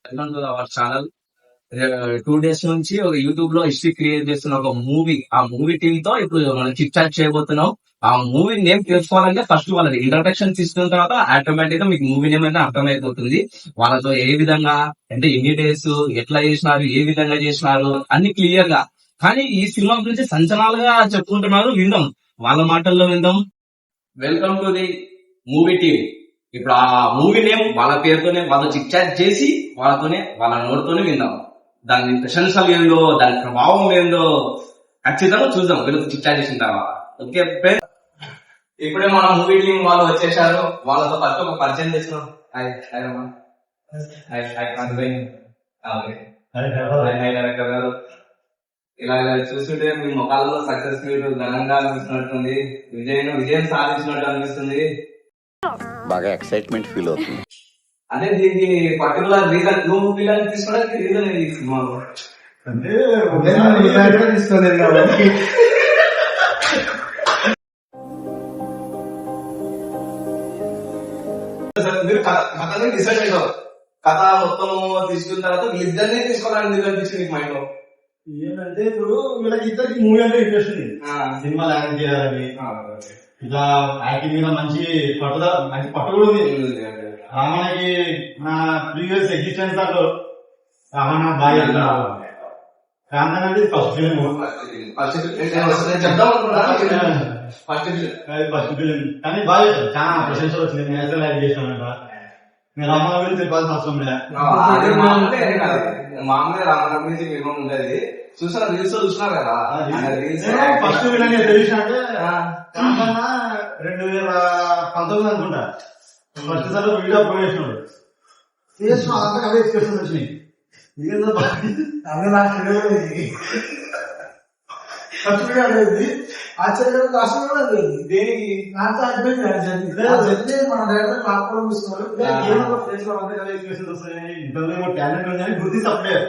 Welcome to our channel. 2 days నుంచి ఒక YouTube లో హిస్టరీ క్రియేట్ చేస్తున్న ఒక మూవీ, ఆ మూవీ టీమ్ తో ఇప్పుడు మనం చిట్ చాట్ చేయబోతున్నాం. ఆ మూవీ నేమ్ తెలుసుకోవాలంటే ఫస్ట్ వాళ్ళది ఇంట్రడక్షన్ తీసుకున్న తర్వాత ఆటోమేటిక్ గా మీకు మూవీ నేమ్ అయితే అర్థమైపోతుంది. వాళ్ళతో ఏ విధంగా అంటే ఎన్ని డేస్ ఎట్లా చేసినారు, ఏ విధంగా చేసినారు అన్ని క్లియర్ గా. కానీ ఈ సినిమా గురించి సంచలనాలుగా చెప్పుకుంటున్నారు, విందాం వాళ్ళ మాటల్లో విందాం. Welcome to the movie team. ఇప్పుడు ఆ మూవీ నేమ్ వాళ్ళ పేరుతోనే వాళ్ళు చిట్ చాట్ చేసి వాళ్ళతోనే వాళ్ళ నోటితోనే విందాం. దాని ప్రశంసలు ఏందో, దాని ప్రభావం ఏందో ఖచ్చితంగా చూద్దాం వీళ్ళతో చిట్ చాట్ చేసిన తర్వాత. ఓకే, ఇప్పుడే మన మూవీ టీం వాళ్ళు వచ్చేసారు. వాళ్ళతో ఫస్ట్ ఒక పరిచయం చేస్తున్నాం. ఇలా ఇలా చూస్తుంటే మీ ముఖాలలో సక్సెస్ మీట్ ఘనంగా అనిపిస్తున్నట్టుంది. విజయం సాధించినట్టు అనిపిస్తుంది. బాగా ఎక్సైట్మెంట్ ఫీల్ అవుతుంది. అదే దీనికి పర్టికులర్ రీజన్ నువ్వు పిల్లల్ని తీసుకోవడానికి రీజన్ ఏది సినిమాలో అంటే తీసుకోలేదు కాబట్టి మీరు కథని డిసైడ్ చేసావు. కథ మొత్తం తీసుకున్న తర్వాత వీళ్ళిద్దరినీ తీసుకోవడానికి ఎందుకు అనిపించింది మైండ్ లో? ఏంటంటే ఇప్పుడు వీళ్ళకి ఇద్దరికి మూవీ అంటే ఇంట్రెస్ట్ ఉంది, సినిమా యాక్ట్ చేయాలని. ఇట్లా యాక్టింగ్ మీద మంచి పట్టుదల, మంచి పట్టు కూడా ఉంది. రామణకి నా ప్రీవియస్ ఎగ్జిస్టెన్స్ దాంట్లో రామణ బాగా కాంతన్ అంటే ఫస్ట్ ఫిలిం. ఫస్ట్ ఫిలిం కానీ బాగా చాలా ప్రశంసలు వచ్చింది. నేను అయితే లైక్ చేసినానంట. నేను రామణ గురించి చెప్పాల్సిన అవసరం లేదు. మామూలుగా రామణ గురించి విమం ఉండేది. చూసారా రీల్స్ చూసినారు కదా. ఫస్ట్ ఫిలిం తెలిసిన అంటే కాంతన్న 2019 అనుకుంటా ఫస్ట్ సార్ వీడియో అప్లోడ్ చేసినాడు. అంతా అవే ఎక్స్ప్రెషన్ వచ్చినాయి. ఫస్ట్ వీడియో అనేది ఆశ్చర్యం కాస్ట్ దేనికి నాకు అర్థమైంది. మన డైరెక్టర్ ప్లాట్ఫామ్ తీసుకోవాలి, ఎక్స్ప్రెషన్ వస్తాయి. ఇంతలో టాలెంట్ ఉందని గుర్తించలేదు.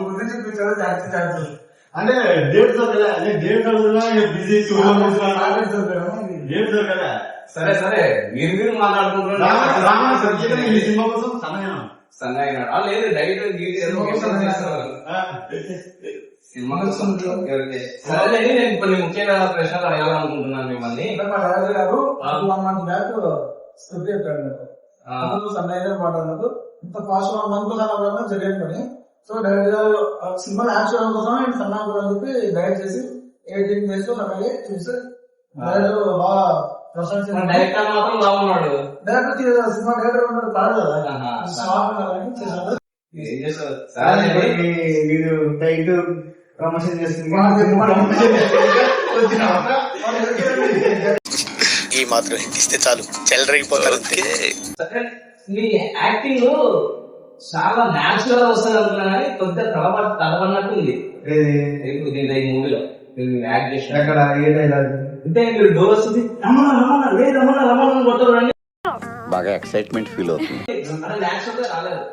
గుర్తించి అంటే డేట్ దొరకదా, డేట్ దొరకదా, బిజీ డేట్ దొరకదా. సరే సరే మీరు మాట్లాడుకుంటున్నారు. ఈ సినిమా కోసం సన్నగా లేదు డైట్ సినిమా కోసం. సరే నేను కొన్ని ముఖ్యమైన ప్రశ్నలు అడగాలనుకుంటున్నాను మిమ్మల్ని. గారు 1 month బ్యాక్ స్క్రిప్ట్ చెప్పాడు. సన్నయ్య మాట్లాడినప్పుడు ఇంత ఫాస్ట్ 1 month కోసం జరిగేది పని. సో డైరెక్ట్ గా సినిమా యాక్ట్ చేయడం కోసం నేను సన్నా కూడా చెప్పి డైరెక్ట్ చేసి 18 days లో సన్నగా చూసి డైరెక్టర్ బాగా డైరెక్టర్ మాత్రం బాగున్నాడు. డైరెక్టర్ సినిమా డైరెక్టర్ ఉన్నాడు కాదు కదా. మీరు టైట్ ప్రమోషన్ ఈ మాత్రం ఇస్తే చాలు చెల్లరగిపోతారు. సరే మీ యాక్టింగ్ చాలా న్యాచురల్ వస్తుంది అనుకున్నా కానీ కొద్దిగా తలబడినట్టు ఉంది ఈ మూవీలో యాక్ట్ చేసిన. అక్కడ ఏ డైలాగ్ అంటే మీరు డోర్ వస్తుంది రమణ కొట్టరు బాగా ఎక్సైట్మెంట్ ఫీల్ అవుతుంది. అంటే న్యాచురల్ గా రాలేదు.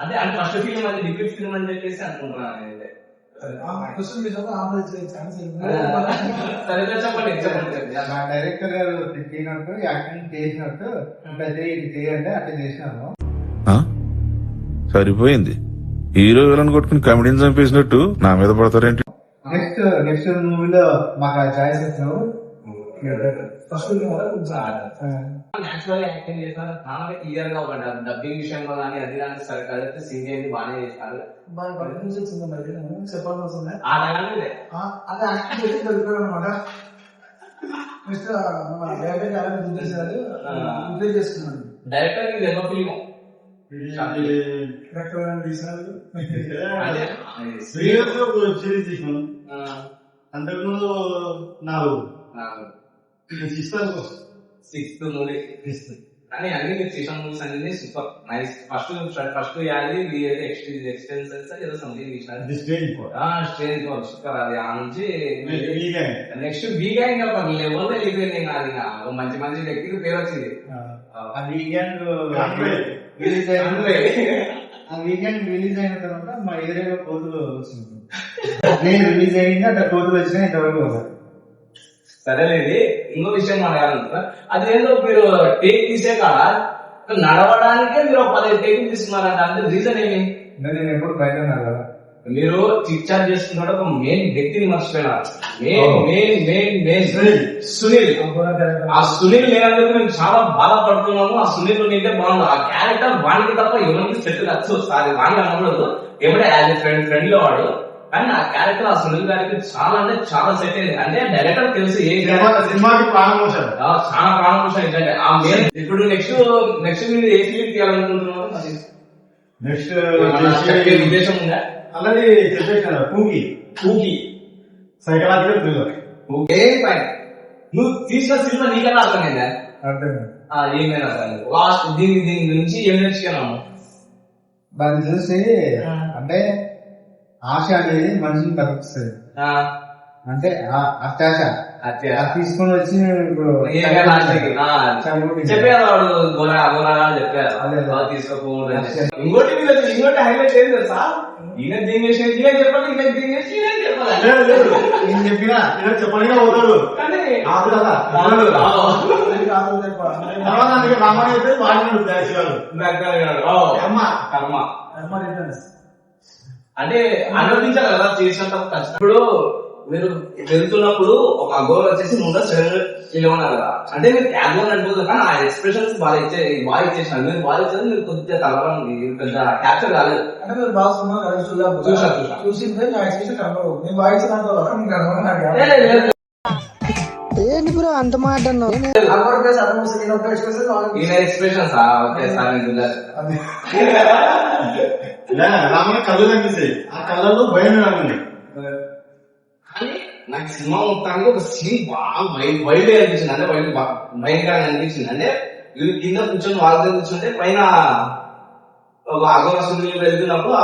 అంటే ఫస్ట్ ఫిలిం అది డిబ్యూట్ ఫిలిం అని చెప్పేసి అనుకుంటున్నాను. డైరెక్టర్ గారు చెప్పినట్టు యాక్టింగ్ చేసినట్టు ఇది చేయండి అట్లా చేసినాను. సరిపోయింది. హీరో విలన్ కొట్టుకుని కమెడీని చంపేసినట్టు నా మీద పడతారేంటి? నెక్స్ట్ మూవీలో మాకు చాయిస్ ఇచ్చినావు. న్యాచురల్ యాక్టింగ్ చేస్తారు. చాలా క్లియర్ గా ఒక డబ్బింగ్ విషయంలో కానీ అది కానీ సరే సింగ్ అయింది బాగానే చేస్తారు. చెప్పాల్సి ఆ డైలాగ్ అదే యాక్టింగ్ చేసి దొరికాడు అనమాట. నెక్స్ట్ డైరెక్టర్ చేసుకున్నాడు. డైరెక్టర్ ఇది ఎన్నో ఫిలిం అంతకుముందు 4 6th మూవీ కానీ అన్ని సీజన్ మూవీస్ అన్ని సూపర్ నైస్. ఫస్ట్ యాది ఎక్స్టెన్షన్స్ ఏదో సంథింగ్ తీసినారు. Strange super. అది ఆ నుంచి నెక్స్ట్ బీ గ్యాంగ్ లెవెల్ వెళ్ళిపోయింది. అది ఒక మంచి మంచి వ్యక్తికి పేరు వచ్చింది. వీకెండ్ రిలీజ్ అయిన తర్వాత మా ఏరియాలో కోతులు వచ్చింది. నేను రిలీజ్ అయింది అట్లా కోతులు వచ్చినా ఇంతవరకు. సరేలేండి, ఇంకో విషయం మాట్లాడాలంటున్నా. అదేందో మీరు టేక్ తీసే కాడ నడవడానికే మీరు 15 టేకులు తీసుకున్నారంట. అంటే రీజన్ ఏమి? నేను ఎప్పుడు బయట ఉన్నా కదా. మీరు చిట్ చాట్ చేస్తున్నప్పుడు ఒక మెయిన్ వ్యక్తిని మర్చిపోయినారు. సునీల్. ఆ సునీల్ లేనందుకు మేము చాలా బాధపడుతున్నాము. ఆ సునీల్ ఉంటే బాగుంది. ఆ క్యారెక్టర్ వానికి తప్ప ఎవరికి సెట్ కాదు. సారీ వానికి అనకూడదు, ఏమంటే యాజ్ ఎ ఫ్రెండ్ లో వాడు. కానీ ఆ క్యారెక్టర్ ఆ సునీల్ గారికి చాలా అంటే చాలా సెట్ అయింది. అంటే డైరెక్టర్ తెలుసు ఏ సినిమాకి ప్రాణం పోశాడు. చాలా ప్రాణం ఏంటంటే ఆ మెయిన్. ఇప్పుడు నెక్స్ట్ మీరు ఏ ఫిలిం తీయాలనుకుంటున్నారు? నెక్స్ట్ చెప్పే ఉద్దేశం ఉందా? అలాగే చెప్పేసిన కూకి సైకలాజికల్ థ్రిల్లర్. నువ్వు తీసిన సినిమా నీకన్నా అర్థమైందా? ఏమైనా అర్థమైంది. లాస్ట్ దీని గురించి ఏం నేర్చుకున్నాము? దాన్ని చూసి అంటే ఆశ అనేది మనిషిని కనిపిస్తుంది. అంటే అత్యాశ అది తీసుకొని వచ్చి చెప్పేవాడు గోరా చెప్పారు తీసుకోకూడదు. ఇంకోటి హైలైట్ ఏం తెలుసా? ఈయన దీని చేసి ఈయన చెప్పాలి, ఈయన దీని చేసి ఈయన చెప్పాలి. నేను చెప్పినా చెప్పడానికి పోతాడు కానీ రామాయణ అయితే వాడినాడు బ్యాచ్ గారు. కర్మ అంటే అనుమతించాలి కదా చేసినంత కష్టం. ఇప్పుడు మీరు వెళ్తున్నప్పుడు ఒక అగోర్ వచ్చేసి ముందు ఉన్నారు కదా, అంటే మీరు అగోర్ అనిపోతుంది. కానీ ఆ ఎక్స్ప్రెషన్స్ బాగా ఇచ్చేసినారు. మీరు బాగా ఇచ్చారు, మీరు కొద్దిగా తలవడం పెద్ద క్యాప్చర్ కాలేదు. అంటే మీరు బాగా చూసా చూసిందే నా ఎక్స్ప్రెషన్ కనబడవు. నేను బాగా ఇచ్చిన ఏంటి బ్రో అంత మాట ఎక్స్ప్రెషన్స్ రామణ కళ్ళు కనిపిస్తాయి, ఆ కళ్ళలో భయం రామండి. కానీ నాకు సినిమా మొత్తానికి ఒక సీన్ బాగా వైల్డ్ అనిపించింది. అంటే వైల్డ్ భయంకరంగా అనిపించింది. అంటే వీళ్ళు కింద కూర్చొని వాళ్ళతో కూర్చుంటే పైన ఒక అగోరసుని వెళ్తున్నప్పుడు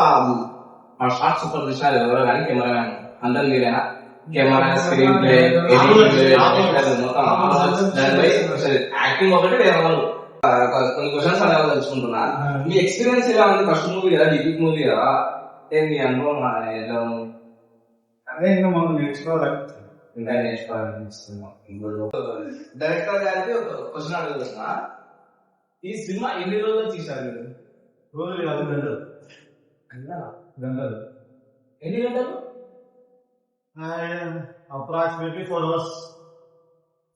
ఆ షార్ట్ సూపర్ చూసినారు ఎవరో కానీ కెమెరామ్యాన్ అందరు మీరేనా? కెమెరా, స్క్రీన్ ప్లే, యాక్టింగ్ ఒకటి వేరే వాళ్ళు. కొన్ని క్వశ్చన్స్ అనేవి తెలుసుకుంటున్నా. మీ ఎక్స్పీరియన్స్ ఎలా ఉంది? ఫస్ట్ మూవీ కదా, డిబ్యూట్ మూవీ కదా, మీ అనుభవం ఎలా ఉంది? అదే ఇంకా మనం నేర్చుకోవాలి. ఇంకా నేర్చుకోవాలనిపిస్తున్నాం. డైరెక్టర్ గారికి ఒక క్వశ్చన్ అడుగుతున్నా. ఈ సినిమా ఎన్ని రోజులు తీశారు మీరు? రోజులు కాదు, గంటలు. ఎన్ని గంటలు? Approximately 4 hours.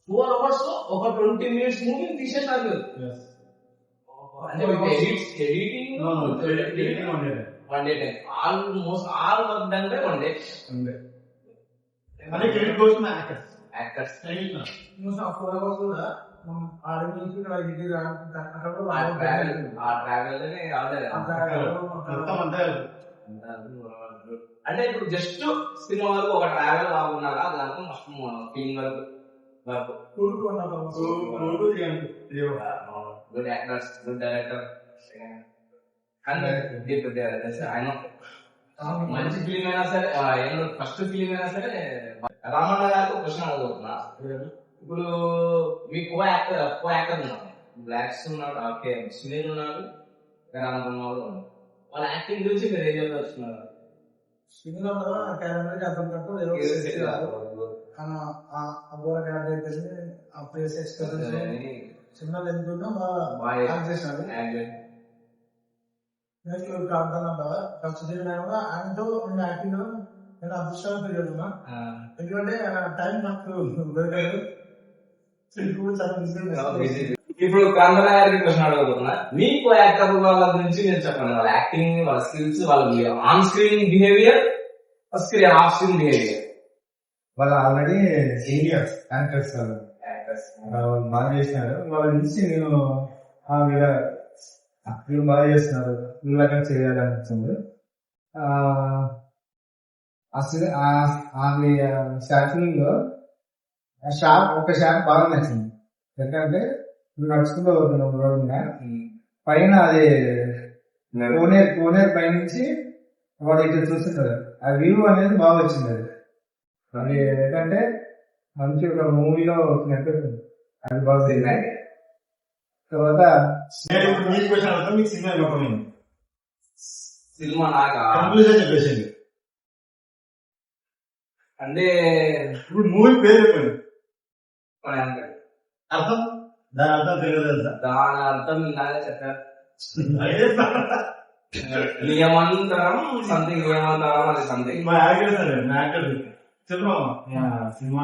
4 hours లో ఒక 20 minutes మూవీ తీసేసారు మీరు. అంటే editing one day time, almost all work done by one day. అంటే క్రెడిట్ కోసం యాక్టర్స్ కూడా అంటే ఇప్పుడు జస్ట్ సినిమా వరకు ఒక ట్రావెల్ కాకున్నారా దాంట్లో ఫస్ట్ ఫిల్మ్ వరకు గుడ్ యాక్టర్స్, గుడ్ డైరెక్టర్, ఆయన మంచి ఫిలిం అయినా సరే, ఫస్ట్ ఫిలిం అయినా సరే. రామన్న గారికి ఒక క్వశ్చన్ అడుగుతున్నా. ఇప్పుడు మీ కో యాక్టర్ ఉన్నారు, బ్లాక్స్ ఉన్నాడు, ఓకే, సునీల్ ఉన్నాడు, రామకుమార్ ఉన్నాడు. వాళ్ళ యాక్టింగ్ గురించి మీరు ఏం చెప్పదలుచుకున్నారు? సినిమా క్యారెక్టర్ అర్థం అబ్బోర క్యారెక్టర్ అయితే ఆ ప్లేస్ ఎక్స్పీరియన్స్ సినిమాలు ఎందుకున్నా బాగా చేసినాడు. ఆయనతో ఉన్న యాక్టింగ్ నేను అదృష్టాన్ని తిరుగుతున్నా. ఎందుకంటే టైం నాకు దొరకదు. ఇప్పుడు కాంతన గారికి క్వశ్చన్ అడగబోతున్నా. మీకు యాక్టర్ వాళ్ళ గురించి నేను చెప్పండి. వాళ్ళ యాక్టింగ్, వాళ్ళ స్కిల్స్, వాళ్ళ on screen behaviour, off screen behaviour. వాళ్ళు ఆల్రెడీ సీనియర్స్ యాక్టర్స్ బాగా చేసినారు. వాళ్ళ నుంచి నేను వీళ్ళు బాగా చేస్తున్నారు, వీళ్ళగా చేయాలనిపించింది. అసలు ఆమె స్టార్టింగ్ లో ఒక షాట్ బాగా నచ్చింది. ఎందుకంటే నువ్వు నడుచుకుంటూ పోతున్నావు రోడ్ మీద, పైన అది కోనేరు పైనుంచి వాడు ఇక్కడ చూస్తుంటారు. ఆ వ్యూ అనేది బాగా వచ్చింది. అది ఏంటంటే మంచి ఒక మూవీలో అది బాగా తిన్నాయి. తర్వాత సినిమా నాకా కంక్లూజన్ చెప్పేసింది. అంటే ఇప్పుడు మూవీ పేరు చెప్పండి. అర్థం దాని అర్థం తెలియదు తెలుసా? దాని అర్థం ఇలాగే చెప్పారు. అయితే నియమంతరం సంథింగ్, నియమంతరం అది సంథింగ్. మా యాక్టర్ సార్, మా యాక్టర్ చెప్పు సినిమా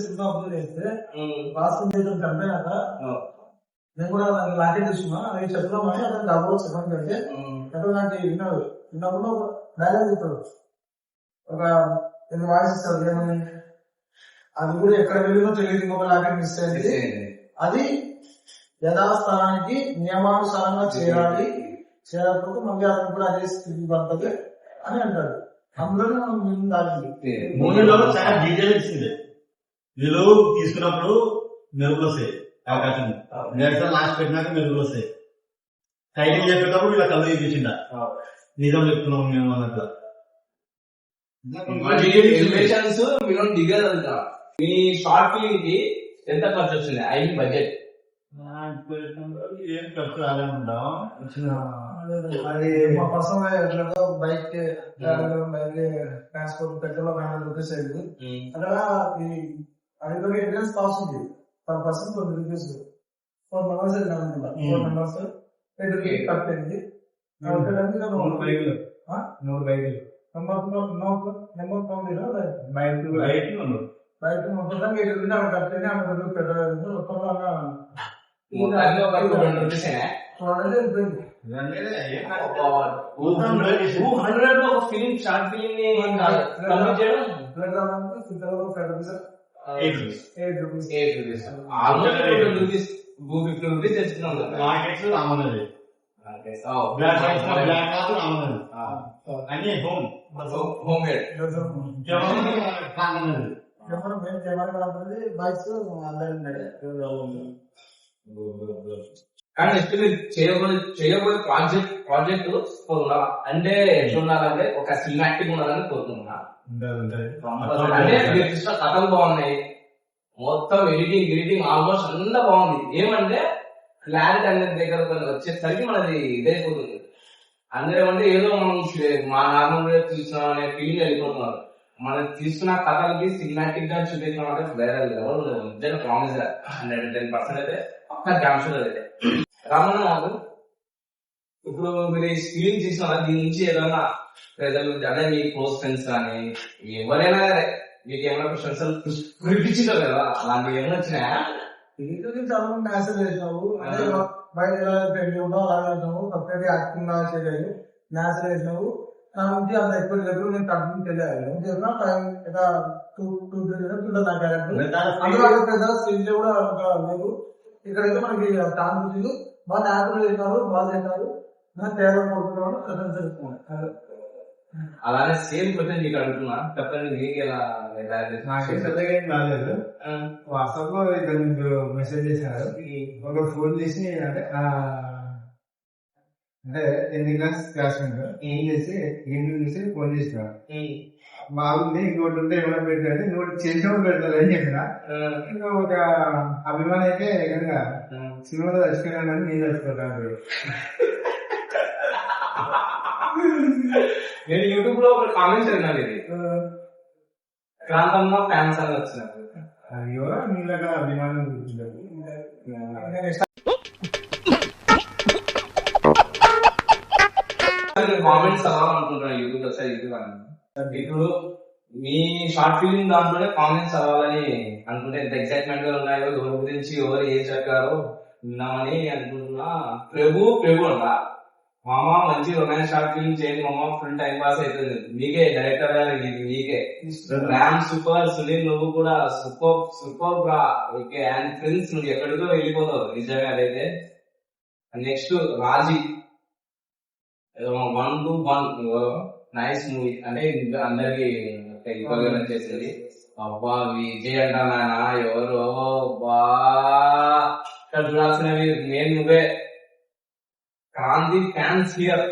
సినిమా అప్లోడ్ చేస్తే రాష్ట్రం చేయడం చంపేనాక నేను కూడా లాకెట్ తీసుకున్నా, అది చెప్తామని అతను డబ్బులు చెప్పండి కంటే ఎక్కడ నాకు విన్నాడు. విన్నప్పుడు డైలాగ్ చెప్తాడు, ఒక వాయిస్ ఇస్తాడు ఏమని, అది కూడా ఎక్కడ వెళ్ళిందో తెలియదు, ఇంకొక లాకెట్ మిస్ అయింది, అది యథాస్థానానికి నియమానుసారంగా చేయాలి, చేయకపోతే మళ్ళీ అతను కూడా అదే స్థితి పడుతుంది అని అంటాడు. అందులో మనం మూవీలో చాలా డీటెయిల్ ఇచ్చింది. వీళ్ళు తీసుకున్నప్పుడు మెరుగులు వస్తాయి, అవకాశం నేర్చుకుని లాస్ట్ పెట్టినాక మెరుగులు వస్తాయి. టైటిల్ చెప్పేటప్పుడు వీళ్ళ కళ్ళు చూపించిండ, నిజం చెప్తున్నాం మేము అన్నట్లు. ఎలివేషన్స్ మీరు దిగదు కదా. మీ షార్ట్ ఫిల్మ్ కి ఎంత ఖర్చు వచ్చింది? ఐ బడ్జెట్ ఏం ఖర్చు రాలే ఉంటాం. అది మా personal bike transport petrol rupees అయింది. అక్కడ అది ఎంట్రన్స్ కాస్ట్ ఉంది పర్ పర్సన్ 20 రూపీస్. 4 మెంబర్స్ వెళ్ళామనుకుంటా, 4 మెంబర్స్ కట్టింది. 100 బైకులు బైక్ మొత్తం కట్టింది. ఆమె పెట్రోల్ రూపీస్ 200 200 ఒక ఫిలిం, షార్ట్ ఫిలిం ని కంప్లీట్ చేయడం 8 రూపీస్, ఆల్మోస్ట్ 20 రూపీస్, 250 రూపీస్ తెచ్చుకున్నాం కదా. మార్కెట్స్ రామన్నది, బ్లాక్ కాదు రామన్నది అని హోమ్ మేడ్. బైక్స్ అందరి కానీ నెక్స్ట్ మీరు చేయబోయే ప్రాజెక్ట్ ఉండాలి అంటే ఎట్లా ఉండాలంటే ఒక సినిమాటిక్ ఉండాలని కోరుకుంటున్నా. అంటే మీరు చూసిన కథలు బాగున్నాయి, మొత్తం ఎడిటింగ్ ఆల్మోస్ట్ అంతా బాగుంది. ఏమంటే క్లారిటీ అనేది దగ్గర వచ్చేసరికి మనది ఇదైపోతుంది. అందరూ ఏమంటే ఏదో మనం మా నార్మల్ చూసినాం అనే ఫీలింగ్ వెళ్ళిపోతున్నారు. మనం తీసుకున్న కథలకి సినిమాటిక్ గా చూపించడం అంటే వేరే లెవెల్. నిజంగా ప్రామిస్ 110% అయితే పక్క క్యాన్సర్ అయితే రామన్న నాకు. ఇప్పుడు మీరు ఈ ఫిలిం చూసిన దీని నుంచి ఏదైనా ప్రజలు అదే మీ క్లోజ్ ఫ్రెండ్స్ కానీ ఎవరైనా మీకు ఏమైనా క్వశ్చన్స్ కురిపించిందో కదా, అలాంటివి ఏమైనా వచ్చినాయా? ఇంటి చాలా మ్యాసేజ్ చేసినావు, అదే బయట ఎలా పెళ్లి ఉన్నావు అలా చేసినావు, సపరేట్ యాక్టింగ్ లాగా చేయలేదు, మ్యాసేజ్ చేసినావు. నా నుంచి అంత ఎక్కువ లేదు, నేను తగ్గి తెలియాలి అందులో పెద్ద స్టేజ్ కూడా లేదు. ఇక్కడైతే మనకి టాన్ వచ్చింది, బాగా యాక్టివ్ చేసినారు, బాగా చేసినారు, నా తేడా కొడుతున్నాడు. అలానే సేమ్ క్వశ్చన్ నీకు అడుగుతున్నా, చెప్పండి మీకు ఎలా నాకేం పెద్దగా ఏం కాలేదు. వాట్సాప్ లో ఇద్దరు మెసేజ్ చేశారు, ఒక ఫోన్ చేసి అంటే 10th క్లాస్ ఏం చేసి ఇంటికి చూసి ఫోన్ చేసినాడు, బాగుంది ఇంకోటి ఉంటే ఏమైనా పెట్టారు, ఇంకోటి చేసేవాళ్ళు పెడతారు అని చెప్పిన. ఇంకా ఒక అభిమానం అయితే ఏకంగా సినిమాలో చచ్చిపోయినాడని నేను చచ్చిపోతాను. నేను యూట్యూబ్ లో ఒక కామెంట్స్ విన్నాను, ఇది క్రాంతంలో ఫ్యాన్స్ అని వచ్చినారు. అయ్యో మీ దగ్గర అభిమానం కామెంట్స్ చదవాలనుకుంటున్నాను యూట్యూబ్ లో. సార్ యూట్యూబ్ అని ఇప్పుడు మీ షార్ట్ ఫిలిం దాంట్లోనే కామెంట్స్ చదవాలని అనుకుంటే ఎంత ఎక్సైట్మెంట్ గా ఉన్నాయో, ఎవరి గురించి ఎవరు ఏం చెప్పారో విన్నామని అనుకుంటున్నా. ప్రభు అంట, మామ మంచి రొమాన్స్ షార్ట్ ఫిల్మ్ చేయండి మామ, ఫుల్ టైం పాస్ అవుతుంది. మీకే డైరెక్టర్ మీకే ర్యామ్ సూపర్, సునీల్ నువ్వు కూడా సూపర్ బ్రా. ఓకే అండ్ ఫ్రెండ్స్ నువ్వు ఎక్కడికో వెళ్ళిపోతావు నిజంగా. అదైతే next Raji 1 to 1 nice movie అంటే అందరికి చేసింది. అబ్బా విజయ్ అంటానా ఎవరు బా ఇక్కడ చూడాల్సినవి నేను నువ్వే. క్రాంతి ఫ్యాన్స్ హియర్,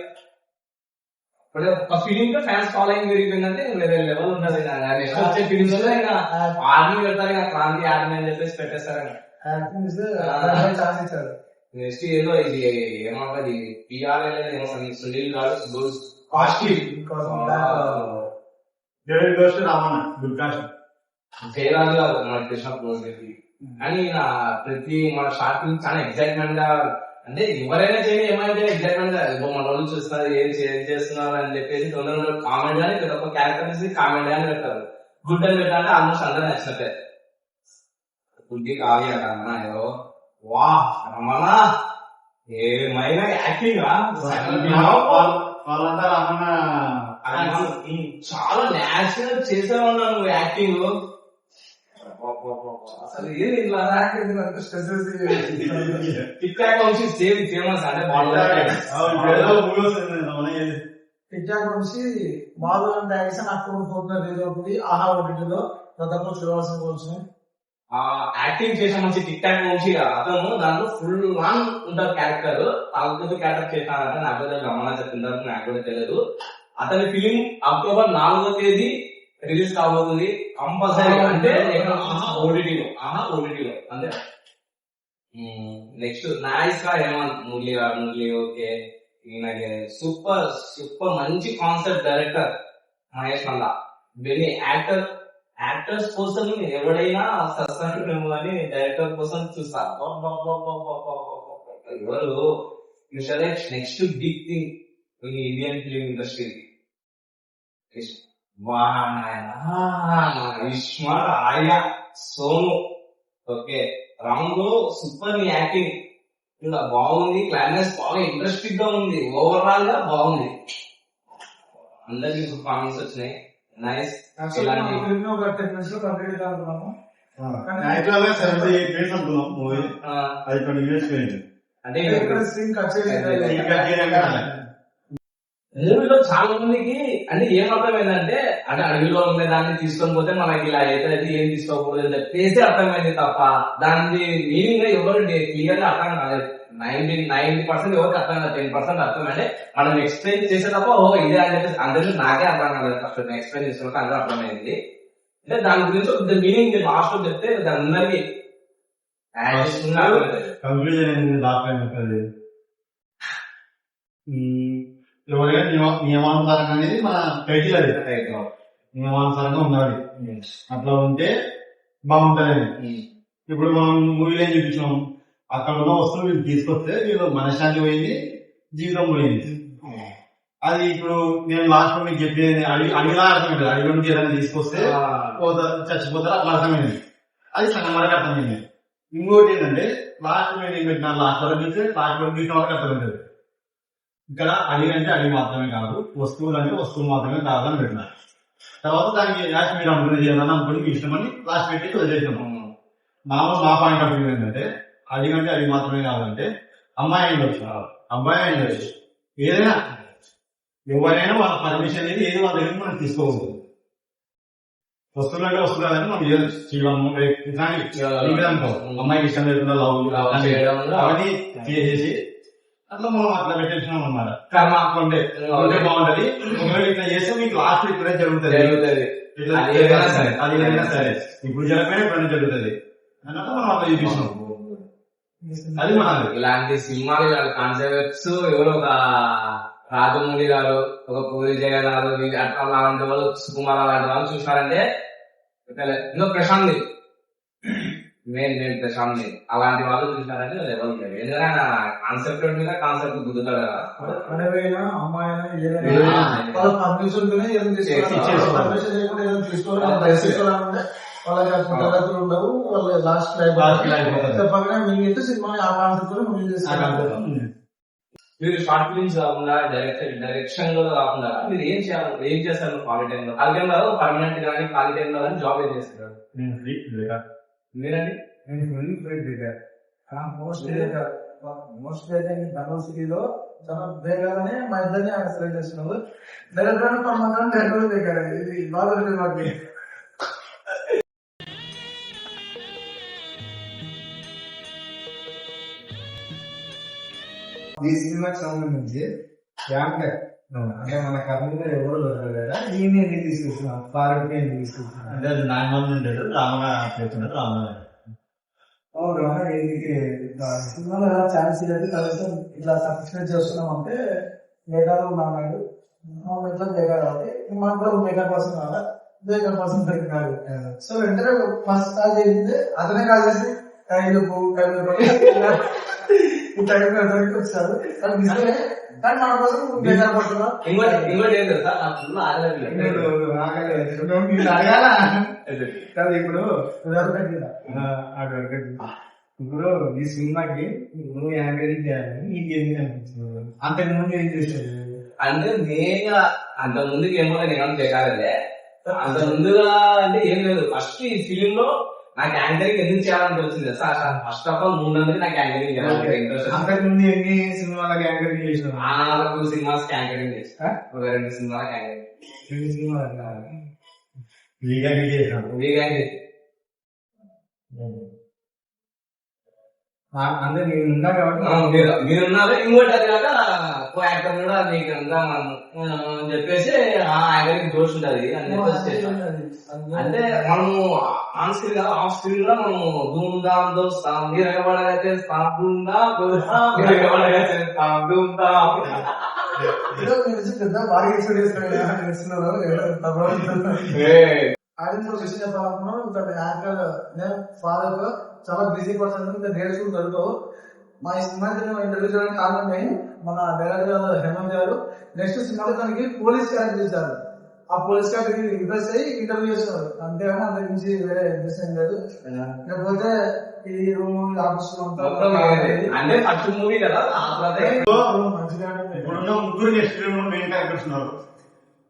ఇప్పుడు ఒక ఫిలిం తో ఫ్యాన్స్ ఫాలోయింగ్ పెరిగిపోయిందంటే వేరే లెవెల్ ఉండదు. నెక్స్ట్ వచ్చే ఫిలిమ్స్ లో ఇంకా ఆర్మీ పెడతారు, ఇంకా క్రాంతి ఆర్మీ అని చెప్పేసి పెట్టేస్తారు. నెక్స్ట్ ఏదో ఇది ఏమంటది పిఆర్ఎల్ ఏమో సునీల్ గారు good Ramanna good cost Jayaraju గారు మన కృష్ణ అని ప్రతి మన షార్ట్ ఫిల్మ్ చాలా ఎగ్జైట్మెంట్ గా, అంటే ఎవరైనా చేయండి ఏమైనా ఎగ్జైట్మెంట్ గా మన వాళ్ళు చూస్తున్నారు ఏం చేస్తున్నారు అని చెప్పేసి తొందరగా కామెంట్ గానీ ప్రతి ఒక్క క్యారెక్టర్ కామెంట్ గానీ పెడతారు. గుడ్ అని పెట్టాలంటే ఆల్మోస్ట్ అందరూ నచ్చినట్టే. గుడ్డి కావ్య కన్నా ఏదో వా రమణ ఏమైనా యాక్టింగ్ వాళ్ళంతా రమణ చాలా నేచురల్ చేసేవాళ్ళు నువ్వు యాక్టింగ్. అసలు ఏది ఇట్లా టిక్ టాక్ వచ్చి ఫేమస్ అంటే టిక్ టాక్ నుంచి బాలు అంటే యాక్షన్ అక్కడ పోతున్నారు ఏదో ఒకటి ఆహా ఒకటిలో ప్రతి ఒక్కరు చూడాల్సిన కోసం యాక్టింగ్ చేసిన మంచి టిక్ టాక్ నుంచి అతను దాంట్లో ఫుల్ వన్ ఉంటారు క్యారెక్టర్. తాగుతూ క్యారెక్టర్ చేశానంటే నాకు కూడా గమనం చెప్పిందారు, నాకు కూడా తెలియదు. అతని ఫిలిం అక్టోబర్ 4వ తేదీ రిలీజ్ కాబోతుంది కంపల్సరీ. అంటే ఓటీటీలో అంతే. నెక్స్ట్ నైస్ గా హేమంత్ మురళి ఓకే, ఈయనకి సూపర్ సూపర్ మంచి కాన్సెప్ట్ డైరెక్టర్ మహేష్ మల్లా. వెరీ యాక్టర్స్ కోసం ఎవడైనా సస్పెండ్ అని డైరెక్టర్ కోసం చూస్తారు. ఎవరు next big thing in Indian film industry ఇస్మార్ట్ ఆయా సోను. ఓకే రామ్ లో సూపర్ నీ యాక్టింగ్ ఇంకా బాగుంది, క్లైమాక్స్ బాగా ఇంట్రెస్టింగ్ గా ఉంది, ఓవరాల్ గా బాగుంది. అందరికి కామెంట్స్ వచ్చినాయి. నైస్. ఒక 10 minutes లో కంప్లీట్ అనుకున్నాము. యాక్చువల్ గా 78 minutes అనుకున్నాం మూవీ, అది 20 minutes పోయింది. అంటే స్క్రీన్ కట్ చేసి మూవీలో చాలా మందికి అంటే ఏం అర్థమైందంటే అంటే అడవిలో ఉండే దాన్ని తీసుకొని పోతే మనకి ఇలా అయితే ఏం తీసుకోకూడదు అని చెప్పేసి అర్థమైంది తప్ప దాని మీనింగ్ ఎవరు క్లియర్ గా అర్థం కాలేదు. 90% ఎవరికి అర్థం కాదు, 10% అర్థమైంది. మనం ఎక్స్ప్లెయిన్ చేసే తప్ప ఓ ఇదే అని చెప్పేసి అందరికీ నాకే అర్థం కాలేదు. ఫస్ట్ ఎక్స్ప్లెయిన్ చేసినట్టు అందరూ అర్థమైంది. అంటే దాని గురించి మీనింగ్ లాస్ట్ లో చెప్తే దాని అందరికి కంక్లూజన్ ఎవరైనా నియమానుసారంగా అనేది మన టైటిల్, అది నియమానుసారంగా ఉండాలి. అట్లా ఉంటే బాగుంటది. ఇప్పుడు మనం మూవీలో ఏం చూపించాం, అక్కడ ఉన్న వస్తువులు వీళ్ళు తీసుకొస్తే వీళ్ళు మనశ్శాంతి పోయింది, జీవితం పోయింది. అది ఇప్పుడు నేను లాస్ట్ మీకు చెప్పేది అడిగిలా అర్థమైంది. అడిగి నుంచి ఏదైనా తీసుకొస్తే చచ్చిపోతారు అట్లా అర్థమైంది. అది సగం వరకు అర్థమైంది. ఇంకోటి ఏంటంటే లాస్ట్ మీటింగ్ పెట్టిన లాస్ట్ వరకు చూస్తే లాస్ట్ వరకు చూసిన వరకు అర్థమైంది. ఇక్కడ అడిగి అంటే అడిగి మాత్రమే కాదు, వస్తువులు అంటే వస్తువులు మాత్రమే కాదని పెట్టిన తర్వాత దానికి లాస్ట్ మీరు అనుకునేది ఏదన్నా అనుకుని ఇష్టమని లాస్ట్ పెట్టి వదిలేసాము. మా పాయింట్ ఆఫ్ వ్యూ ఏంటంటే అడిగంటే అడిగి మాత్రమే కాదంటే అమ్మాయి అయిండొచ్చు, అబ్బాయి అయిండొచ్చు, ఏదైనా ఎవరైనా వాళ్ళ పర్మిషన్ అనేది ఏది వాళ్ళ దగ్గర మనం తీసుకోకూడదు. వస్తువులు అంటే వస్తువులు కాదని మనం ఏదో చేయడము అనుకో, అమ్మాయికి ఇష్టం లేకుండా లవ్ అవన్నీ చేసేసి అట్లా మనం అట్లా పెట్టేసినాం అన్నమాట. కర్మ ఉంటే బాగుంటది. ఒకవేళ ఇట్లా చేస్తే మీకు లాస్ట్ ఇక్కడే జరుగుతుంది. ఇట్లా అది ఏదైనా సరే ఇప్పుడు జరగకపోయినా ఇప్పుడైనా జరుగుతుంది అన్నట్టు మనం అట్లా చూపిస్తున్నాం. అది మనది. ఇలాంటి సినిమాలు కాన్సెప్ట్స్ ఎవరు ఒక రాజమౌళి గారు, ఒక పూరి జగన్ గారు, అట్లా అలాంటి వాళ్ళు, సుకుమార్ అలాంటి వాళ్ళు చూసినారంటే ఇంకా ప్రశాంత్ మెయిన్ ప్రశాంత్ అలాంటి వాళ్ళు చూసినారంటే ఎవరు లేదు. ఎందుకంటే కాన్సెప్ట్ మీద కాన్సెప్ట్ గుద్దుతాడు కదా. అడవైనా అమ్మాయినా ఏదైనా వాళ్ళ పర్మిషన్ తోనే ఏదైనా తీసుకోవాలి. పర్మిషన్ లేకుండా ఏదైనా తీసుకోవాలంటే వాళ్ళకి తరగతులు ఉండవు. వాళ్ళు లాస్ట్ చెప్పగా మీరైతే సినిమా ఆ కాన్సెప్ట్ ముందు చేసుకోవాలి. మీరు షార్ట్ ఫిలిమ్స్ కాకుండా డైరెక్షన్ లో కాకుండా మీరు ఏం చేస్తారు ఖాళీ టైంలో? ఖాళీ టైంలో పర్మనెంట్ కానీ ఖాళీ టైంలో కానీ జాబ్ ఏం చేస్తారు మీరండి? మోస్ట్లీ అయితే ధర్మం సిటీలో చాలా బేగానే మా ఇద్దరిని ఆయన సెలెక్ట్ చేస్తున్నారు. డైరెక్టర్ పర్మనెంట్ డైరెక్టర్ బేగారు. ఇది బాగా మాకు ఈ సినిమాకి సంబంధించి యాంకర్ అంటే మన కర్నూలు ఎవరు లేదా ఈయన ఎందుకు తీసుకొస్తున్నాం, ఫారెన్ ఎందుకు తీసుకొస్తున్నాం అంటే నాయమంది ఉంటాడు, రామగా చేస్తున్నాడు. రామగా సినిమాలో ఎలా ఛాన్స్ లేదు కనీసం ఇట్లా సబ్స్క్రైబ్ చేస్తున్నాం అంటే మేఘాలు ఉన్నాడు. ఇట్లా మేఘా కాబట్టి మాకు కూడా మేఘా కోసం కావాలా పర్సన్ కాదు. సో వెంటనే ఫస్ట్ కాల్ చేసింది అతనే కాల్ చేసి టైంలో వచ్చారు కానీ మన కోసం బేజారు పడుతున్నా. ఇంకోటి ఏం తెలుసా, నా ఫుల్ ఆగలేదు. అడగాల కాదు ఇప్పుడు ఇప్పుడు ఈ సినిమాకి నువ్వు యాంకరింగ్ చేయాలని నీకు ఎందుకు అనిపించింది? అంతకు ముందు ఏం చేసేది? అంటే నేను అంత ముందుకు ఏమో నేను చేయాలే, అంత ముందుగా అంటే ఏం లేదు. ఫస్ట్ ఈ ఫిలిం లో నాకు యాంకరింగ్ ఎందుకు చేయాలని వచ్చింది సార్. ఫస్ట్ ఆఫ్ ఆల్ ముందు నాకు యాంకరింగ్ చేయాలని ఇంట్రెస్ట్. అంతకు ముందు ఎన్ని సినిమాలకు యాంకరింగ్ చేసినావు? 2 సినిమాస్ యాంకరింగ్ చేస్తా, 2 సినిమాలకు యాంకరింగ్. 2 సినిమాలు అందరు నేను ఉన్నా కాబట్టి మీరున్నారు. ఇంకోటి అది కాక కో యాక్టర్ కూడా మీకు అంతా అని చెప్పేసి ఆ యాంకరింగ్ జోష్ ఉంటది అని చెప్పేసి చేసాం. అంటే మనము ఆన్ స్క్రీన్ కదా, ఆఫ్ స్క్రీన్ కూడా మనము ధూమ్ ధామ్ దోస్తాం, మీరు ఎగబడగైతే పెద్ద బాగా ఎక్స్పీరియన్స్ ఆడియన్స్ విషయం చెప్పాలనుకున్నాం. యాంకర్ నేను ఫాదర్ చాలా బిజీ పర్సన్, ఇంకా నేర్చుకుని జరుగుతావు. మా ఈ సినిమా ఇంటర్వ్యూ చేయడానికి కారణమే మన డైరెక్టర్ హేమంత్ గారు నెక్స్ట్ సినిమాలో తనకి పోలీస్ క్యారెక్టర్ ఇచ్చారు. ఆ పోలీస్ క్యారెక్టర్ ఇంప్రెస్ అయ్యి ఇంటర్వ్యూ చేస్తున్నారు. అంతేగాని అంతకు మించి వేరే ఇంట్రెస్ట్ ఏం లేదు. లేకపోతే ఈ రూమ్ ఆఫీస్ అంటే ఫస్ట్ మూవీ కదా, మంచిగా ఇప్పుడున్న ముగ్గురు నెక్స్ట్ మెయిన్ క్యారెక్టర్స్ ఉన్నారు.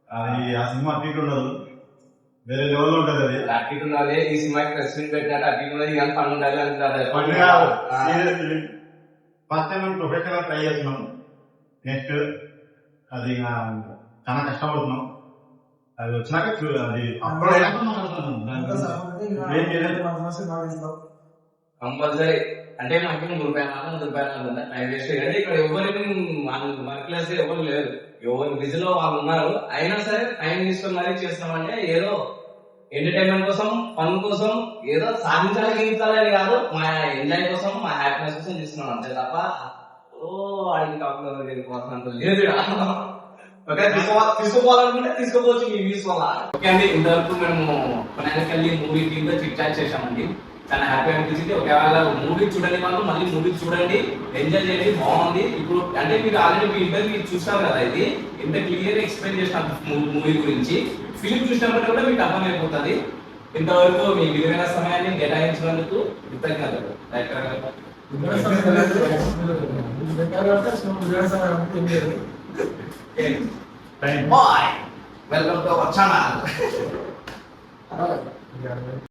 అది ఆ సినిమా అటు ఉండదు, వేరే లెవెల్ ఉంటది. అది అట్టి ఉండాలి. ఈ సినిమాకి ప్రెసిడెంట్ పెట్టినట్టు అట్టి ఉన్నది కానీ పని ఉండాలి అంటారు. ఫస్ట్ టైం మేము ప్రొఫెషనల్ ట్రై చేస్తున్నాం. నెక్స్ట్ అది చాలా కష్టపడుతున్నాం. అది వచ్చినాక అది కంపల్సరీ. అంటే మనకి 30 రూపాయలు టైం వేస్ట్. అంటే ఇక్కడ ఎవరికి వర్క్ క్లాస్ ఎవరు లేరు, ఎవరి బిజీలో వాళ్ళు ఉన్నారు. అయినా సరే టైం తీసుకొని మరీ చేస్తామంటే ఏదో ఎంటర్టైన్మెంట్ కోసం, ఫన్ కోసం, ఏదో సాధించాలని కాదు, మా ఎంజాయ్ కోసం, మా హ్యాపీనెస్ కోసం చేస్తున్నాం అంతే తప్ప వాడికి కాకుండా లేదు. ఓకే, తీసుకోవాలనుకుంటే తీసుకోవచ్చు మీ వ్యూస్ వల్ల. ఓకే అండి, ఇంతవరకు మేము ఫైనాన్షియల్లీ మూవీ టీమ్ తో చిట్ చాట్ చేసామండి. చాలా హ్యాపీ అనిపించింది. ఒకవేళ మూవీ చూడండి వాళ్ళు మళ్ళీ మూవీ చూడండి, ఎంజాయ్ చేయండి, బాగుంది. ఇప్పుడు అంటే మీరు ఆల్రెడీ మీ ఇంటర్వ్యూ చూస్తారు కదా, ఇది ఎంత క్లియర్ ఎక్స్ప్లెయిన్ చేసిన మూవీ గురించి. ఫిలిం చూసినప్పుడు కూడా మీకు అర్థమైపోతుంది. ఇంతవరకు మీ విలువైన సమయాన్ని కేటాయించినందుకు కృతజ్ఞతలు. Bye, welcome to our channel.